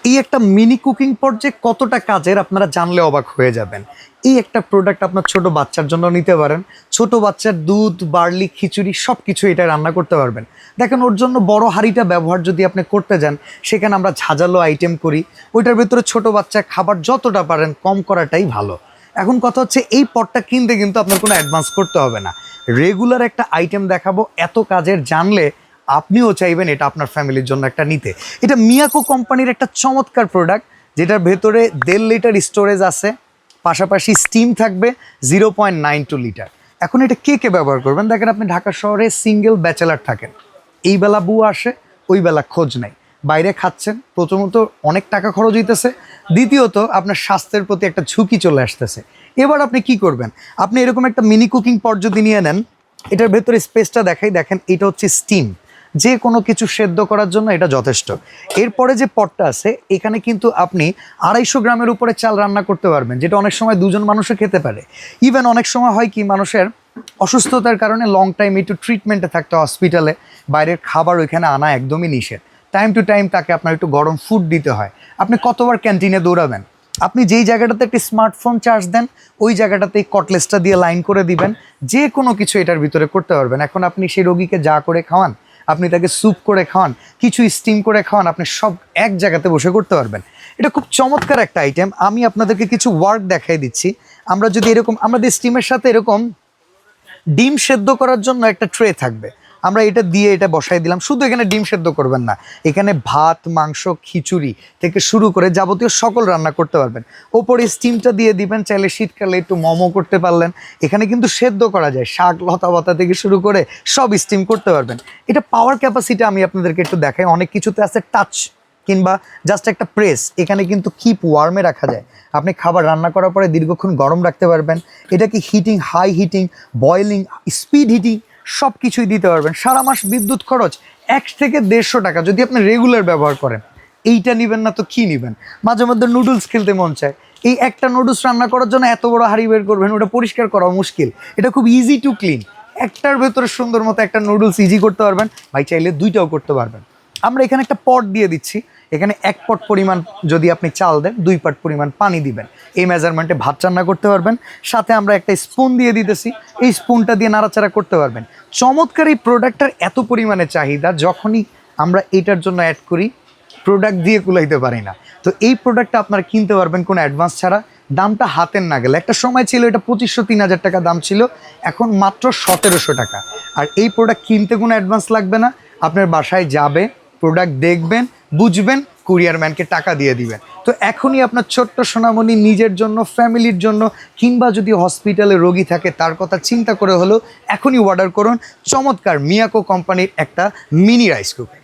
এই একটা mini cooking পট যে কতটা কাজের আপনারা জানলে অবাক হয়ে যাবেন। এই একটা প্রোডাক্ট আপনার ছোট বাচ্চার জন্য নিতে পারেন। ছোট বাচ্চার দুধ, বার্লি, খিচুড়ি সব কিছু এটা রান্না করতে পারবেন। দেখেন ওর জন্য বড় হাঁড়িটা ব্যবহার যদি আপনি করতে যান, সেখানে আমরা ঝাঁঝালো আইটেম করি, ওইটার ভেতরে ছোট বাচ্চা খাবার যতটা পারেন কম করাটাই ভালো। এখন কথা হচ্ছে এই পটটা কিনতে কিন্তু আপনার কোনো অ্যাডভান্স করতে হবে না। রেগুলার একটা আইটেম দেখাবো, এত কাজের জানলে আপনিও চাইবেন এটা আপনার ফ্যামিলির জন্য একটা নিতে। এটা মিয়াকো কোম্পানির একটা চমৎকার প্রোডাক্ট, যেটার ভেতরে 1.5 লিটার স্টোরেজ আছে, পাশাপাশি স্টিম থাকবে 0.92 লিটার। এখন এটা কে কে ব্যবহার করবেন? দেখেন আপনি ঢাকা শহরে সিঙ্গেল ব্যাচেলার থাকেন, এই বেলা বউ আসে, ওই বেলা খোঁজ নাই, বাইরে খাচ্ছেন, প্রথমত অনেক টাকা খরচ হইতেছে, দ্বিতীয়ত আপনার স্বাস্থ্যের প্রতি একটা ঝুঁকি চলে আসতেছে। এবার আপনি কি করবেন? আপনি এরকম একটা মিনি কুকিং পট যদি নিয়ে নেন, এটার ভেতরে স্পেসটা দেখাই, দেখেন এটা হচ্ছে স্টিম, যে কোনো কিছু সেদ্ধ করার জন্য এটা যথেষ্ট। এরপরে যে পটটা আছে, এখানে কিন্তু আপনি 250 গ্রামের উপরে চাল রান্না করতে পারবেন, যেটা অনেক সময় দুজন মানুষে খেতে পারে। ইভেন অনেক সময় হয় কি, মানুষের অসুস্থতার কারণে লং টাইম একটু ট্রিটমেন্টে থাকতে হসপিটালে, বাইরের খাবার ওইখানে আনা একদমই নিষেধ। টাইম টু টাইম তাকে আপনার একটু গরম ফুড দিতে হয়। আপনি কতবার ক্যান্টিনে দৌড়াবেন? আপনি যেই জায়গাটাতে একটি স্মার্টফোন চার্জ দেন, ওই জায়গাটাতে এই কটলেসটা দিয়ে লাইন করে দিবেন, যে কোনো কিছু এটার ভিতরে করতে পারবেন। এখন আপনি সেই রোগীকে যা করে খাওয়ান, আপনি তাকে স্যুপ করে খাওয়ান, কিছু স্টিম করে খাওয়ান, আপনি সব এক জায়গাতে বসে করতে পারবেন। এটা খুব চমৎকার একটা আইটেম। আমি আপনাদেরকে কিছু ওয়ার্ক দেখাই দিচ্ছি। আমরা যদি এরকম, আমাদের স্টিমের সাথে এরকম ডিম সেদ্ধ করার জন্য একটা ট্রে থাকবে, আমরা এটা দিয়ে এটা বসাই দিলাম। শুধু এখানে ডিম সেদ্ধ করবেন না, এখানে ভাত, মাংস, খিচুড়ি থেকে শুরু করে যাবতীয় সকল রান্না করতে পারবেন। ওপরে স্টিমটা দিয়ে দিবেন, চাইলে শীতকালে একটু মোমো করতে পারলেন। এখানে কিন্তু সেদ্ধ করা যায়, শাক, লতা পাতা থেকে শুরু করে সব স্টিম করতে পারবেন। এটা পাওয়ার ক্যাপাসিটি আমি আপনাদেরকে একটু দেখাই। অনেক কিছুতে আছে টাচ কিংবা জাস্ট একটা প্রেস, এখানে কিন্তু কিপ ওয়ার্মে রাখা যায়। আপনি খাবার রান্না করার পরে দীর্ঘক্ষণ গরম রাখতে পারবেন। এটা কি heating, high heating, boiling, speed heating সব কিছুই দিতে পারবেন। সারা মাস বিদ্যুৎ খরচ 1 থেকে 150 টাকা যদি আপনি রেগুলার ব্যবহার করেন। এইটা নেবেন না তো কি নেবেন? মাঝে মধ্যে নুডলস খেলতে মন চায়, এই একটা নুডলস রান্না করার জন্য এত বড় হাঁড়ি বের করবেন, ওটা পরিষ্কার করা মুশকিল। এটা খুব ইজি টু ক্লিন, একটার ভেতরে সুন্দর মতো একটা নুডলস ইজি করতে পারবেন। ভাই চাইলে 2টাও করতে পারবেন। আমরা এখানে একটা পট দিয়ে দিচ্ছি, এখানে 1 পট পরিমাণ যদি আপনি চাল দেন, 2 পট পরিমাণ পানি দিবেন। এই মেজারমেন্টে ভাত রান্না করতে পারবেন। সাথে আমরা একটা স্পুন দিয়ে দিতেছি, এই স্পুনটা দিয়ে নাড়াচাড়া করতে পারবেন। চমৎকার এই প্রোডাক্টটার এত পরিমাণে চাহিদা, যখনই আমরা এটার জন্য অ্যাড করি, প্রোডাক্ট দিয়ে কুলাইতে পারি না। তো এই প্রোডাক্টটা আপনারা কিনতে পারবেন কোনো অ্যাডভান্স ছাড়া। দামটা হাতের না গেলে, একটা সময় ছিল এটা 2500-3000 টাকা দাম ছিল, এখন মাত্র 1700 টাকা। আর এই প্রোডাক্ট কিনতে কোনো অ্যাডভান্স লাগবে না, আপনার বাসায় যাবে, প্রোডাক্ট দেখবেন, বুঝবেন, কুরিয়ার ম্যানকে টাকা দিয়ে দিবেন। তো এখনই আপনার ছোট্ট সোনামণি নিজের জন্য, ফ্যামিলির জন্য, কিংবা যদি হসপিটালে রোগী থাকে তার কথা চিন্তা করে হলেও এখনই অর্ডার করুন চমৎকার মিয়াকো কোম্পানির একটা মিনি রাইস কুকার।